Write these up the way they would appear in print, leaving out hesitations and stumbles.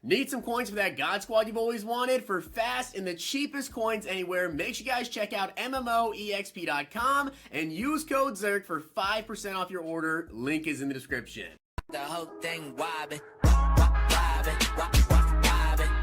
Need some coins for that God Squad you've always wanted? For fast and the cheapest coins anywhere, make sure you guys check out MMOEXP.com and use code ZERK for 5% off your order. Link is in the description. The whole thing wobbin', wobbin'.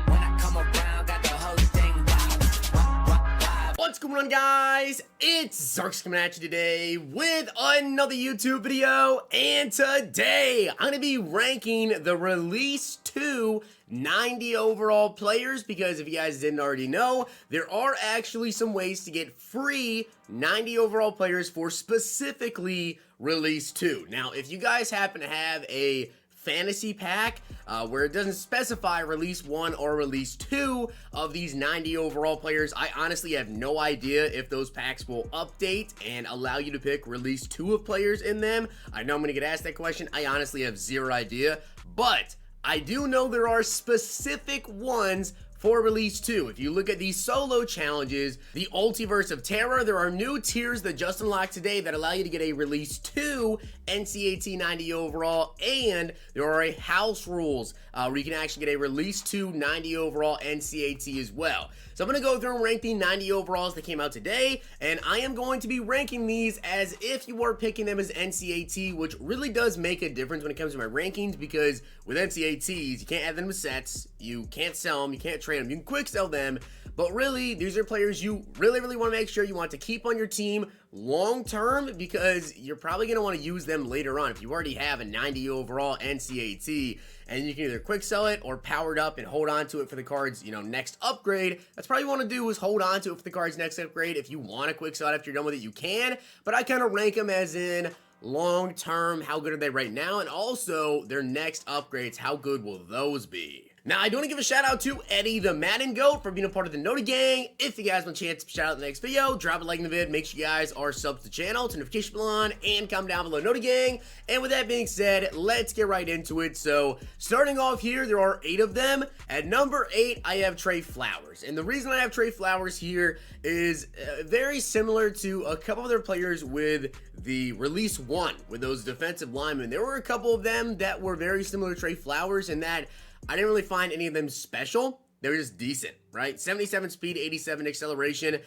When I come around, got the whole thing wobbin'. What's going on, guys? It's Zirksee coming at you today with another YouTube video, and today I'm going to be ranking the Release 2 90 overall players, because if you guys didn't already know, there are actually some ways to get free 90 overall players for specifically Release 2. Now, if you guys happen to have a fantasy pack where it doesn't specify Release 1 or Release 2 of these 90 overall players, I honestly have no idea if those packs will update and allow you to pick Release 2 of players in them. I know I'm going to get asked that question. I honestly have zero idea, but I do know there are specific ones for Release 2. If you look at these solo challenges, the Ultiverse of Terror, there are new tiers that just unlocked today that allow you to get a Release 2 NCAT 90 overall, and there are a house rules where you can actually get a Release 2 90 overall NCAT as well. So I'm going to go through and rank the 90 overalls that came out today, and I am going to be ranking these as if you were picking them as NCAT, which really does make a difference when it comes to my rankings, because with NCATs, you can't add them to sets, you can't sell them, you can't trade them, you can quick sell them, but really, these are players you really want to make sure you want to keep on your team long term, because you're probably going to want to use them later on. If you already have a 90 overall NCAT, and you can either quick sell it or power it up and hold on to it for the card's, next upgrade. That's probably what you want to do, is hold on to it for the card's next upgrade. If you want to quick sell it after you're done with it, you can, but I kind of rank them as in long term, how good are they right now, and also their next upgrades, how good will those be? Now, I do want to give a shout out to Eddie the Madden Goat for being a part of the Noti Gang. If you guys want a chance to shout out in the next video, drop a like in the vid, make sure you guys are subbed to the channel, turn notification bell on, and comment down below Noti Gang. And with that being said, let's get right into it. So, starting off here, there are 8 of them. At number 8, I have Trey Flowers. And the reason I have Trey Flowers here is very similar to a couple of other players with the Release 1, with those defensive linemen. There were a couple of them that were very similar to Trey Flowers in that I didn't really find any of them special. They were just decent, right? 77 speed, 87 acceleration.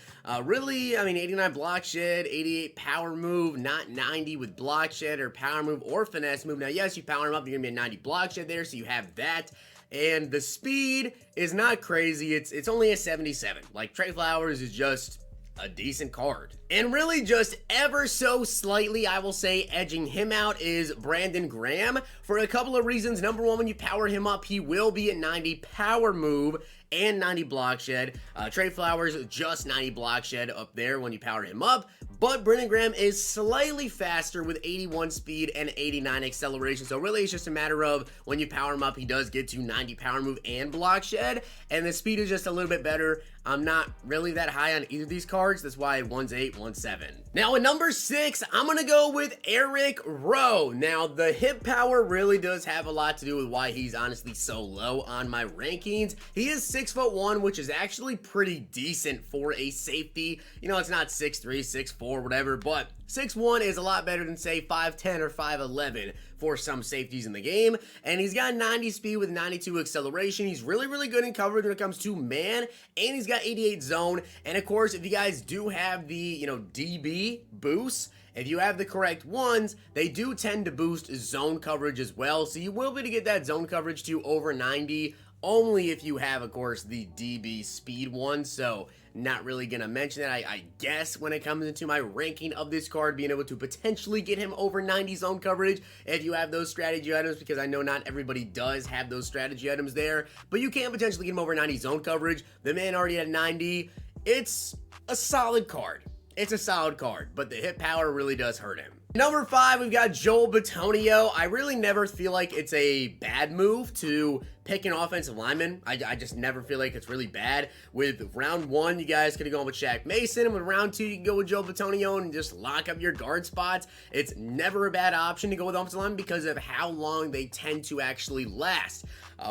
Really, 89 block shed, 88 power move, not 90 with block shed or power move or finesse move. Now, yes, you power them up, you're going to be a 90 block shed there, so you have that. And the speed is not crazy. It's only a 77. Like, Trey Flowers is just a decent card. And really just ever so slightly, I will say, edging him out is Brandon Graham for a couple of reasons. Number one, when you power him up, he will be at 90 power move and 90 block shed. Trey Flowers just 90 block shed up there when you power him up, but Brandon Graham is slightly faster with 81 speed and 89 acceleration. So really it's just a matter of when you power him up, he does get to 90 power move and block shed, and the speed is just a little bit better. I'm not really that high on either of these cards. That's why one's 8, one's 7. Now at number 6, I'm gonna go with Eric Rowe. Now the hip power really does have a lot to do with why he's honestly so low on my rankings. He is 6'1", which is actually pretty decent for a safety. It's not 6'3", 6'4", whatever, but 6'1" is a lot better than, say, 5'10" or 5'11" for some safeties in the game. And he's got 90 speed with 92 acceleration. He's really good in coverage when it comes to man, and he's got 88 zone. And of course, if you guys do have the, DB boosts, if you have the correct ones, they do tend to boost zone coverage as well. So you will be able to get that zone coverage to over 90, only if you have, of course, the DB speed one. So not really gonna mention that. I guess when it comes into my ranking of this card, being able to potentially get him over 90 zone coverage if you have those strategy items, because I know not everybody does have those strategy items there, but you can potentially get him over 90 zone coverage. The man already had 90. It's a solid card. It's a solid card, but the hit power really does hurt him. Number 5, we've got Joel Bitonio. I really never feel like it's a bad move to pick an offensive lineman. I just never feel like it's really bad. With round 1, you guys could have gone with Shaq Mason, and with round 2, you can go with Joel Bitonio and just lock up your guard spots. It's never a bad option to go with offensive lineman because of how long they tend to actually last.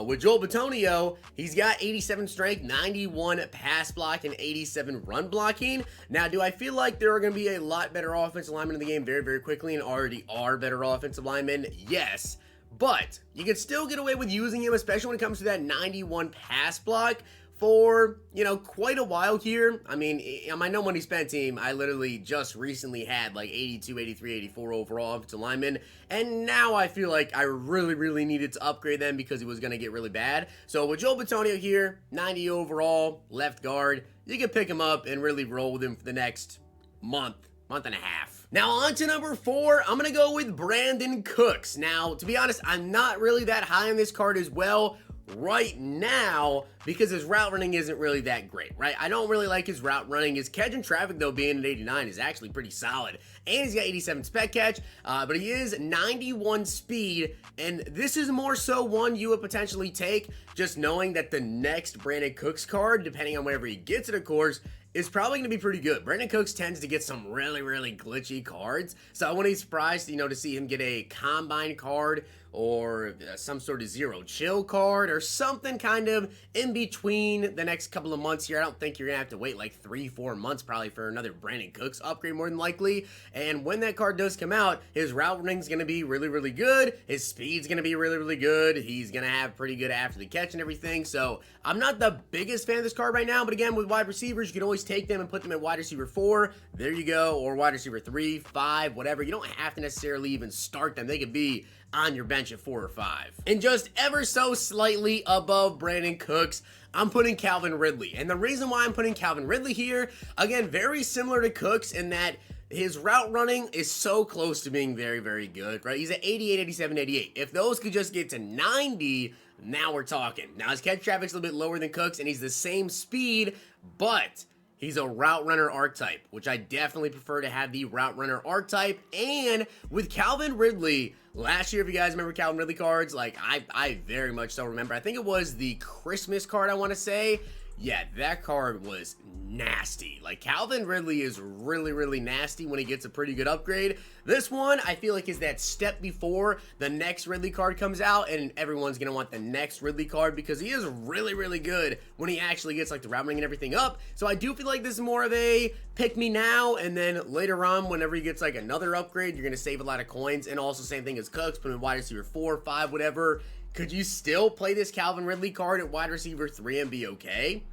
With Joel Bitonio, he's got 87 strength, 91 pass block, and 87 run blocking. Now, do I feel like there are going to be a lot better offensive linemen in the game very quickly, and already are better offensive linemen? Yes. but you can still get away with using him, especially when it comes to that 91 pass block for, you know, quite a while here. I mean, on my no money spent team, I literally just recently had like 82, 83, 84 overall offensive linemen, and now I feel like I really needed to upgrade them because it was going to get really bad. So with Joe Bitonio here, 90 overall, left guard, you can pick him up and really roll with him for the next month and a half. Now on to number 4, I'm gonna go with Brandon Cooks. Now, to be honest, I'm not really that high on this card as well right now because his route running isn't really that great, right? I don't really like his route running. His catch in traffic, though, being at 89 is actually pretty solid. And he's got 87 spec catch, but he is 91 speed, and this is more so one you would potentially take just knowing that the next Brandon Cooks card, depending on wherever he gets it, of course, is probably going to be pretty good. Brandon Cooks tends to get some really glitchy cards, so I wouldn't be surprised, you know, to see him get a combine card or some sort of zero chill card or something kind of in between the next couple of months here. I don't think you're gonna have to wait like 3-4 months probably for another Brandon Cooks upgrade, more than likely. And when that card does come out, his route running is gonna be really good. His speed's gonna be really good. He's gonna have pretty good after the catch and everything. So I'm not the biggest fan of this card right now, but again, with wide receivers, you can always take them and put them at wide receiver 4. There you go, or wide receiver 3, 5, whatever. You don't have to necessarily even start them. They could be on your bench at 4 or 5. And just ever so slightly above Brandon Cooks, I'm putting Calvin Ridley. And the reason why I'm putting Calvin Ridley here, again, very similar to Cooks in that his route running is so close to being very good, right? He's at 88, 87, 88. If those could just get to 90, now we're talking. Now his catch traffic's a little bit lower than Cooks, and he's the same speed, but he's a route runner archetype, which I definitely prefer to have the route runner archetype. And with Calvin Ridley, last year, if you guys remember Calvin Ridley cards, like I very much so remember. I think it was the Christmas card, I want to say. Yeah, that card was nasty. Like, Calvin Ridley is really nasty when he gets a pretty good upgrade. This one, I feel like, is that step before the next Ridley card comes out, and everyone's going to want the next Ridley card because he is really good when he actually gets, like, the route running and everything up. So I do feel like this is more of a pick me now, and then later on, whenever he gets, like, another upgrade, you're going to save a lot of coins. And also, same thing as Cooks, put him in wide receiver 4, 5, whatever. Could you still play this Calvin Ridley card at wide receiver 3 and be okay?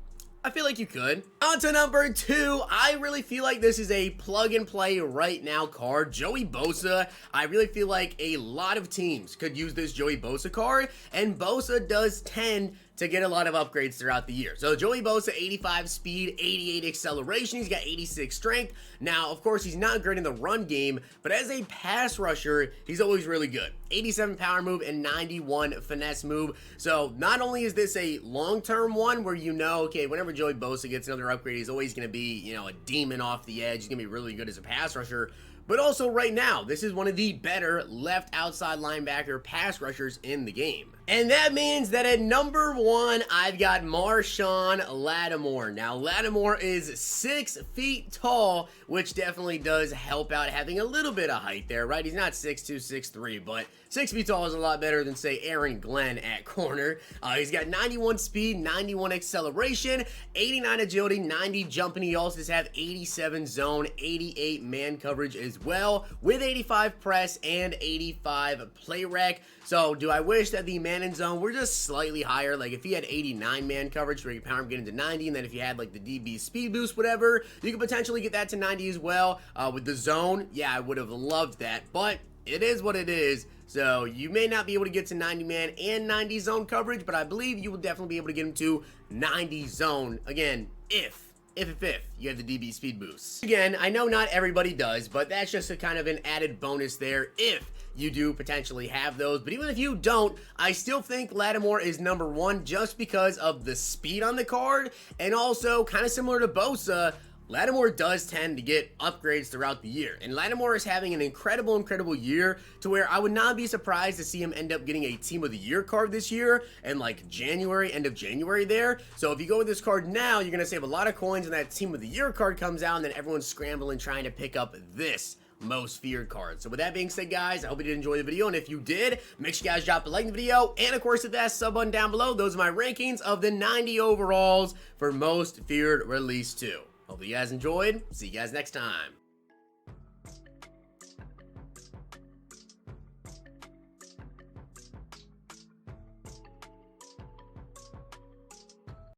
I feel like you could. On to number 2, I really feel like this is a plug and play right now card. Joey Bosa, I really feel like a lot of teams could use this Joey Bosa card, and Bosa does tend to get a lot of upgrades throughout the year. So Joey Bosa, 85 speed, 88 acceleration, he's got 86 strength. Now, of course, he's not great in the run game, but as a pass rusher, he's always really good. 87 power move and 91 finesse move. So not only is this a long-term one where you know, okay, whenever Joey Bosa gets another upgrade, he's always going to be, you know, a demon off the edge. He's going to be really good as a pass rusher. But also right now, this is one of the better left outside linebacker pass rushers in the game. And that means that at number 1, I've got Marshawn Lattimore. Now, Lattimore is 6 feet tall, which definitely does help out having a little bit of height there, right? He's not 6'2", 6'3", but 6 feet tall is a lot better than, say, Aaron Glenn at corner. He's got 91 speed, 91 acceleration, 89 agility, 90 jump, and he also does have 87 zone, 88 man coverage as well, with 85 press and 85 play rec. So, do I wish that the man in zone were just slightly higher? Like, if he had 89 man coverage where you could power him get into 90, and then if you had, like, the DB speed boost, whatever, you could potentially get that to 90 as well. With the zone, yeah, I would have loved that, but it is what it is. So, you may not be able to get to 90 man and 90 zone coverage, but I believe you will definitely be able to get him to 90 zone, again, if you have the DB speed boost. Again, I know not everybody does, but that's just a kind of an added bonus there if you do potentially have those. But even if you don't, I still think Lattimore is number 1 just because of the speed on the card, and also kind of similar to Bosa, Lattimore does tend to get upgrades throughout the year, and Lattimore is having an incredible year to where I would not be surprised to see him end up getting a Team of the Year card this year and like January, end of January there. So if you go with this card now, you're going to save a lot of coins when that Team of the Year card comes out, and then everyone's scrambling trying to pick up this most feared card. So with that being said, guys, I hope you did enjoy the video, and if you did, make sure you guys drop a like in the video, and of course hit that sub button down below. Those are my rankings of the 90 overalls for most feared release 2. Hope you guys enjoyed. See you guys next time.